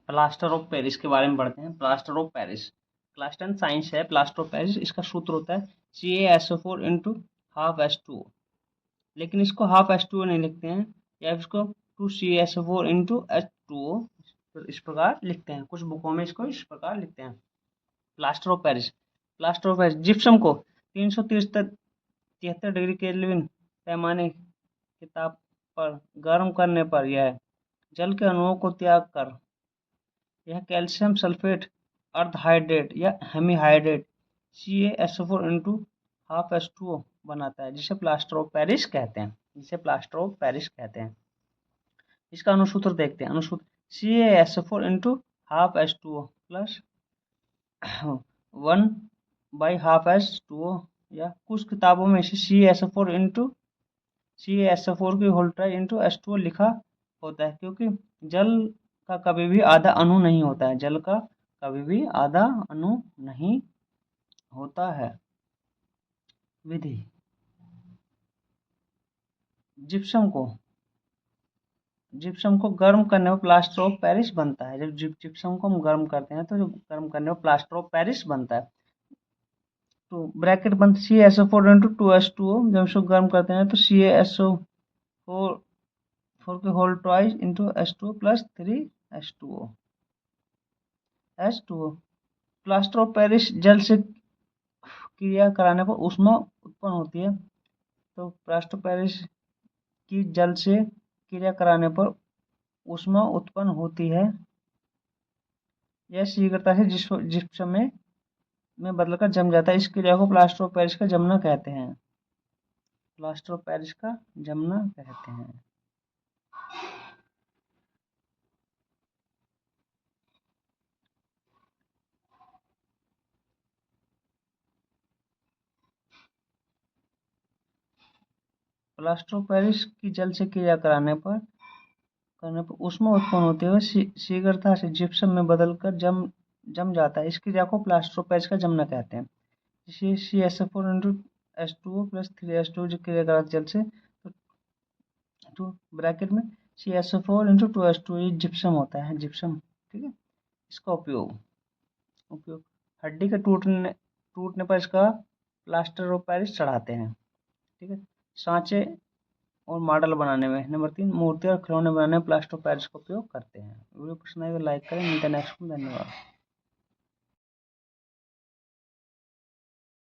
Plaster of Paris के बारे में पढ़ते हैं। Plaster of Paris class 10 science है। प्लास्टर ऑफ पेरिस इसका सूत्र होता है CaSO4 इंटू हाफ H2O, लेकिन इसको हाफ H2O नहीं लिखते हैं, या इसको 2CaSO4 इंटू H2O तो इस प्रकार लिखते हैं। कुछ बुकों में इसको इस प्रकार लिखते हैं। Plaster of Paris, plaster of Paris gypsum को 373 डिग्री केल्विन पैमाने के ताप पर गर्म करने पर यह जल के अणुओं को त्याग कर यह कैल्शियम सल्फेट अर्ध हाइड्रेट या hemihydrate CaSO4 into half H2O बनाता है, जिसे प्लास्टर ऑफ पेरिस कहते हैं। जिसे प्लास्टर ऑफ पेरिस कहते हैं। इसका अनुसूत्र देखते हैं। अनुसूत्र CaSO4 into half H2O plus 1/12H2O, या कुछ किताबों में इसे CaSO4 इंटू CaSO4 की होल ट्राई इंटू H2O लिखा होता है, क्योंकि जल का कभी भी आधा अणु नहीं होता है। जल का कभी भी आधा अणु नहीं होता है। विधि, जिप्सम को गर्म करने पर प्लास्टर ऑफ पेरिस बनता है। जब जिप्सम को हम गर्म करते हैं तो जो गर्म करने पर प्लास्टर ऑफ पेरिस बनता है। तो ब्रैकेट बनता है CaSO4 इंटू 2H2O। जब इसको गर्म करते हैं तो CaSO4 के whole twice into H2O plus 3H2O। Plaster of Paris जल से क्रिया कराने पर ऊष्मा उत्पन्न होती है। तो प्लास्टर ऑफ पेरिस की जल से क्रिया कराने पर ऊष्मा उत्पन्न होती है। यह शीघ्रता से जिप्सम में बदलकर जम जाता है। इस क्रिया को प्लास्टर ऑफ पेरिस का जमना कहते हैं। प्लास्टर ऑफ पेरिस का जमना कहते हैं। प्लास्टर ऑफ पेरिस की जल से क्रिया करने पर ऊष्मा उत्पन्न होते हुए शीघ्रता से जिप्सम में बदलकर जम जाता है। इस क्रिया को प्लास्टर ऑफ पेरिस का जमना कहते हैं। CaSO4 into H2O plus 3H2O जो क्रिया कराता जल से, तो ब्रैकेट में CaSO4 इंटू 2H2O ये जिप्सम होता है। जिप्सम, ठीक है। इसका उपयोग हड्डी के टूटने पर इसका प्लास्टर ऑफ पेरिस चढ़ाते हैं, ठीक है। सांचे और मॉडल बनाने में। नंबर 3, मूर्ति और खिलौने बनाने में प्लास्टर ऑफ पेरिस का उपयोग करते हैं। वीडियो पसंद आए तो लाइक करें। मिलते हैं नेक्स्ट में। धन्यवाद।